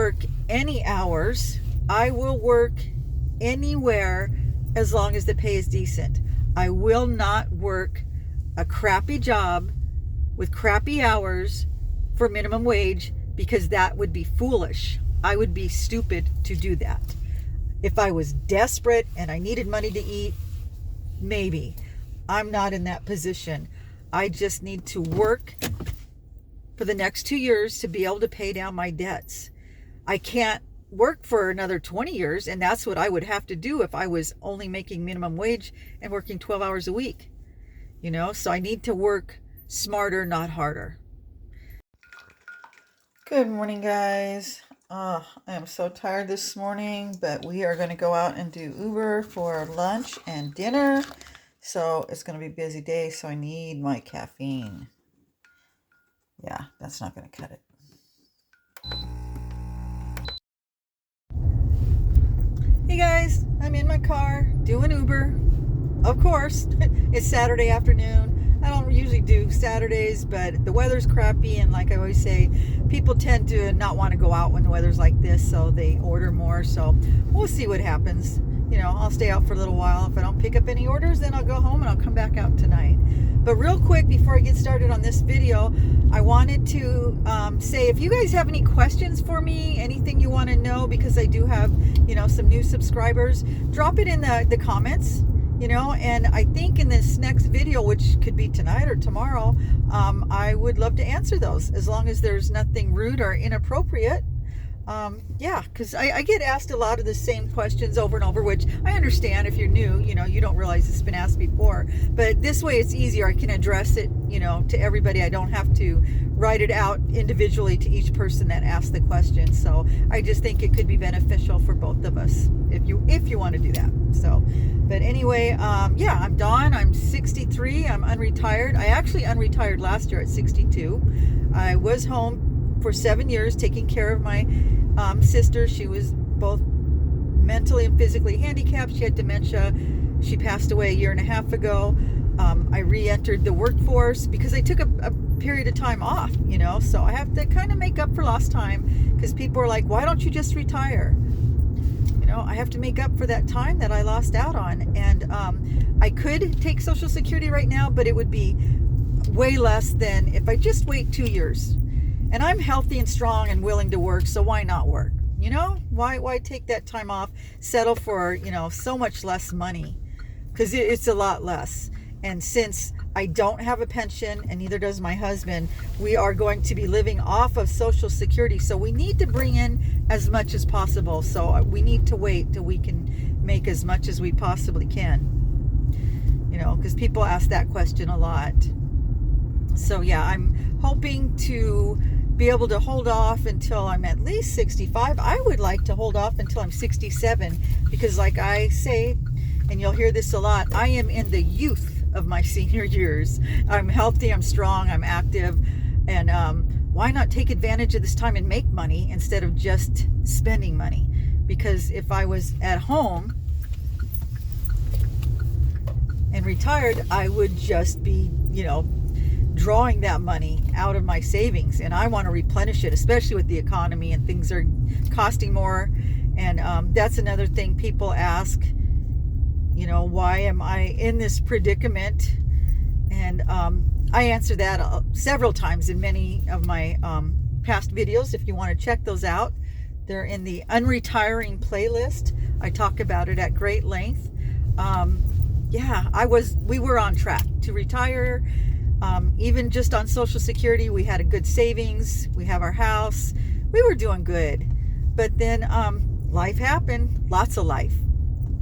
work any hours. I will work anywhere as long as the pay is decent. I will not work a crappy job with crappy hours for minimum wage, because that would be foolish. I would be stupid to do that. If I was desperate and I needed money to eat, maybe. I'm not in that position. I just need to work for the next 2 years to be able to pay down my debts. I can't work for another 20 years, and that's what I would have to do if I was only making minimum wage and working 12 hours a week. So I need to work smarter, not harder. Good morning, guys. I am so tired this morning, but we are going to go out and do Uber for lunch and dinner. So it's going to be a busy day, so I need my caffeine. Yeah, that's not going to cut it. Hey guys, I'm in my car doing Uber. Of course, it's Saturday afternoon. I don't usually do Saturdays, but the weather's crappy, and like I always say, people tend to not want to go out when the weather's like this, so they order more. So we'll see what happens. I'll stay out for a little while. If I don't pick up any orders, then I'll go home and I'll come back out tonight. But real quick, before I get started on this video, I wanted to say, if you guys have any questions for me, anything you want to know, because I do have, some new subscribers, drop it in the comments, and I think in this next video, which could be tonight or tomorrow, I would love to answer those, as long as there's nothing rude or inappropriate. Because I get asked a lot of the same questions over and over, which I understand. If you're new, you don't realize it's been asked before, but this way it's easier. I can address it, to everybody. I don't have to write it out individually to each person that asked the question. So I just think it could be beneficial for both of us if you want to do that. So, but anyway, I'm Dawn. I'm 63. I'm unretired. I actually unretired last year at 62. I was home for 7 years taking care of my sister. She was both mentally and physically handicapped. She had dementia. She passed away a year and a half ago. I re-entered the workforce because I took a period of time off, so I have to kind of make up for lost time, because people are like, why don't you just retire? I have to make up for that time that I lost out on. And I could take Social Security right now, but it would be way less than if I just wait 2 years. And I'm healthy and strong and willing to work, so why not work? Why take that time off, settle for, so much less money? Because it's a lot less. And since I don't have a pension, and neither does my husband, we are going to be living off of Social Security. So we need to bring in as much as possible. So we need to wait till we can make as much as we possibly can. Because people ask that question a lot. So yeah, I'm hoping to be able to hold off until I'm at least 65. I would like to hold off until I'm 67, because like I say, and you'll hear this a lot, I am in the youth of my senior years. I'm healthy, I'm strong, I'm active, and why not take advantage of this time and make money instead of just spending money? Because if I was at home and retired, I would just be, drawing that money out of my savings, and I want to replenish it, especially with the economy and things are costing more. And that's another thing people ask, why am I in this predicament? And I answer that several times in many of my past videos. If you want to check those out, they're in the unretiring playlist. I talk about it at great length. We were on track to retire. Even just on Social Security, we had a good savings. We have our house. We were doing good. But then life happened, lots of life.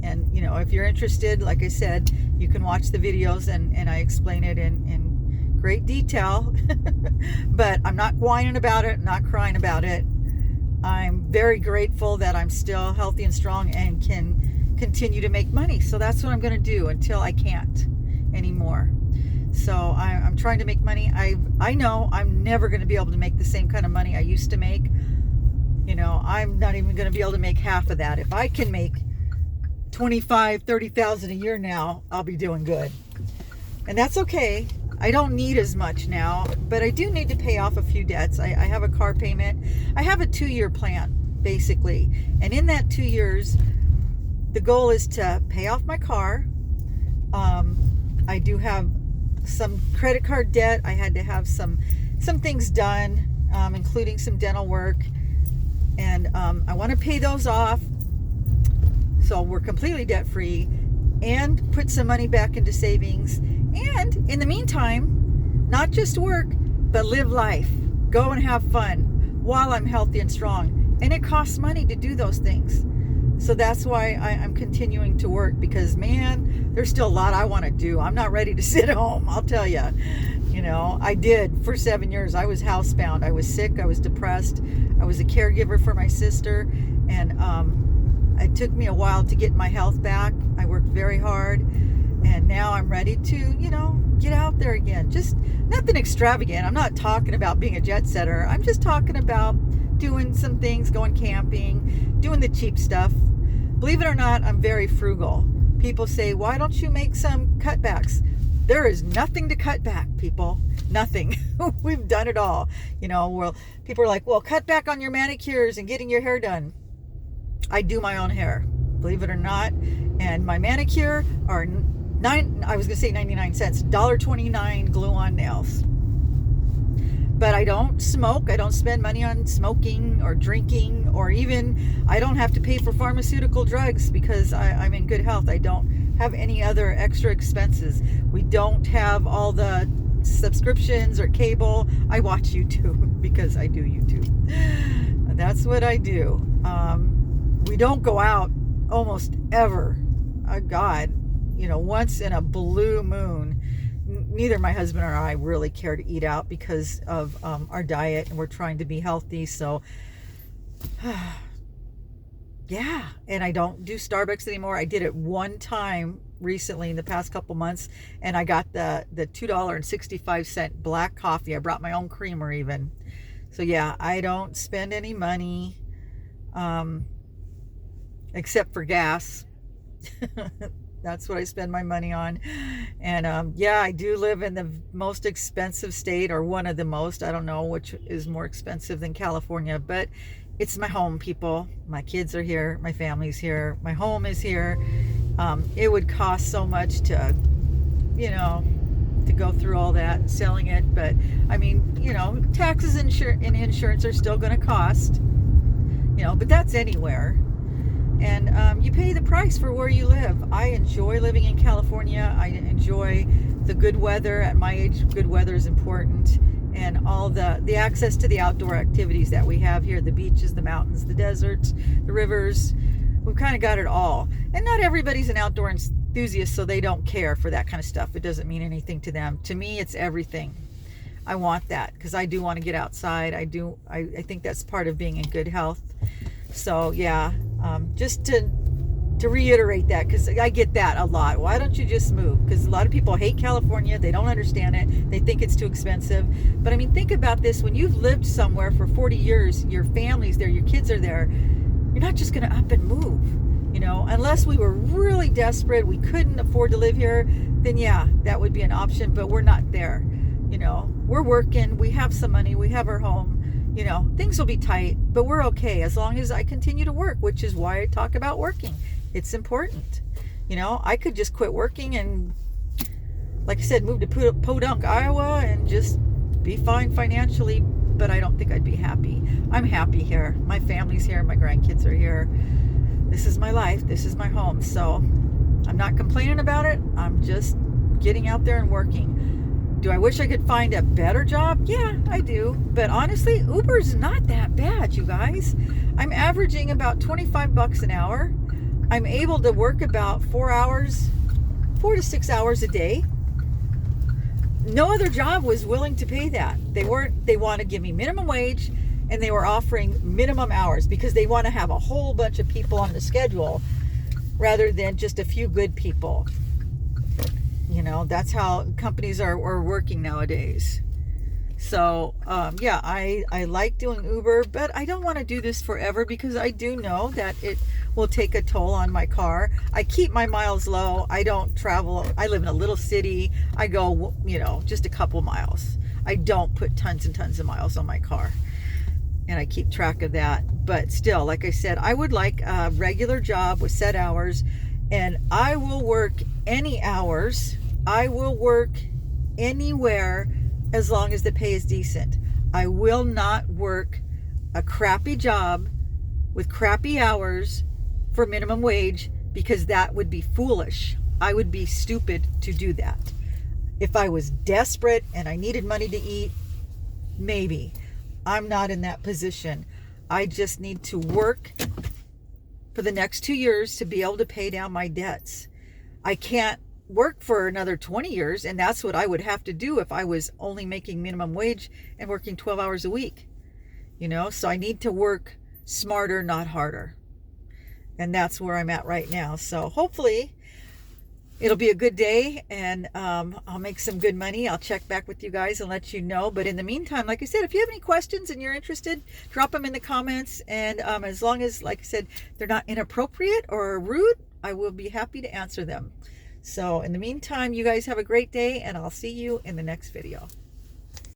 And, if you're interested, like I said, you can watch the videos and I explain it in great detail. But I'm not whining about it, not crying about it. I'm very grateful that I'm still healthy and strong and can continue to make money. So that's what I'm going to do until I can't anymore. So I'm trying to make money. I know I'm never going to be able to make the same kind of money I used to make. I'm not even going to be able to make half of that. If I can make $25,000-$30,000 a year now, I'll be doing good. And that's okay. I don't need as much now, but I do need to pay off a few debts. I have a car payment. I have a 2-year plan. basically. And in that 2 years, the goal is to pay off my car. I do have some credit card debt. I had to have some things done, including some dental work. And I want to pay those off so we're completely debt free, and put some money back into savings. And in the meantime, not just work, but live life. Go and have fun while I'm healthy and strong. And it costs money to do those things. So that's why I'm continuing to work, because, man, there's still a lot I want to do. I'm not ready to sit home, I'll tell you. You know, I did for 7 years. I was housebound. I was sick. I was depressed. I was a caregiver for my sister. And it took me a while to get my health back. I worked very hard. And now I'm ready to, you know, get out there again. Just nothing extravagant. I'm not talking about being a jet setter. I'm just talking about doing some things, going camping, doing the cheap stuff. Believe it or not, I'm very frugal. People say, why don't you make some cutbacks? There is nothing to cut back, people. Nothing. We've done it all. You know, well, people are like, well, cut back on your manicures and getting your hair done. I do my own hair, believe it or not. And my manicure are 99 cents, $1.29 glue-on nails. But I don't smoke. I don't spend money on smoking or drinking, or even I don't have to pay for pharmaceutical drugs because I'm in good health. I don't have any other extra expenses. We don't have all the subscriptions or cable. I watch YouTube because I do YouTube. That's what I do. We don't go out almost ever. God, you know, once in a blue moon. Neither my husband or I really care to eat out because of our diet, and we're trying to be healthy. So yeah, and I don't do Starbucks anymore. I did it one time recently in the past couple months, and I got the $2.65 black coffee. I brought my own creamer even. So yeah, I don't spend any money except for gas. That's what I spend my money on. And yeah, I do live in the most expensive state, or one of the most. I don't know which is more expensive than California, but it's my home, people. My kids are here. My family's here. My home is here. It would cost so much to, you know, to go through all that, selling it. But I mean, you know, taxes and insurance are still going to cost, you know, but that's anywhere. And you pay the price for where you live. I enjoy living in California. I enjoy the good weather. At my age, good weather is important. And all the access to the outdoor activities that we have here, the beaches, the mountains, the deserts, the rivers. We've kind of got it all. And not everybody's an outdoor enthusiast, so they don't care for that kind of stuff. It doesn't mean anything to them. To me, it's everything. I want that because I do want to get outside. I think that's part of being in good health. So yeah, just to reiterate that, because I get that a lot. Why don't you just move? Because a lot of people hate California. They don't understand it. They think it's too expensive. But I mean, think about this. When you've lived somewhere for 40 years, your family's there, your kids are there, you're not just going to up and move. You know, unless we were really desperate, we couldn't afford to live here, then yeah, that would be an option. But we're not there. You know, we're working. We have some money. We have our home. You know, things will be tight, but we're okay as long as I continue to work, which is why I talk about working. It's important. You know, I could just quit working and, like I said, move to Podunk, Iowa, and just be fine financially, but I don't think I'd be happy. I'm happy here. My family's here. My grandkids are here. This is my life. This is my home. So I'm not complaining about it. I'm just getting out there and working. Do I wish I could find a better job? Yeah, I do. But honestly, Uber's not that bad, you guys. I'm averaging about $25 an hour. I'm able to work about 4 to 6 hours a day. No other job was willing to pay that. They want to give me minimum wage, and they were offering minimum hours because they want to have a whole bunch of people on the schedule rather than just a few good people. You know, that's how companies are working nowadays. So, yeah, I like doing Uber, but I don't want to do this forever because I do know that it will take a toll on my car. I keep my miles low. I don't travel. I live in a little city. I go, you know, just a couple miles. I don't put tons and tons of miles on my car. and I keep track of that. But still, like I said, I would like a regular job with set hours, and I will work any hours. I will work anywhere as long as the pay is decent. I will not work a crappy job with crappy hours for minimum wage, because that would be foolish. I would be stupid to do that. If I was desperate and I needed money to eat, maybe. I'm not in that position. I just need to work for the next 2 years to be able to pay down my debts. I can't work for another 20 years, and that's what I would have to do if I was only making minimum wage and working 12 hours a week. So I need to work smarter, not harder. And that's where I'm at right now. So hopefully it'll be a good day, and I'll make some good money. I'll check back with you guys and let you know. But in the meantime, like I said, if you have any questions and you're interested, drop them in the comments. And as long as, like I said, they're not inappropriate or rude, I will be happy to answer them. So in the meantime, you guys have a great day, and I'll see you in the next video.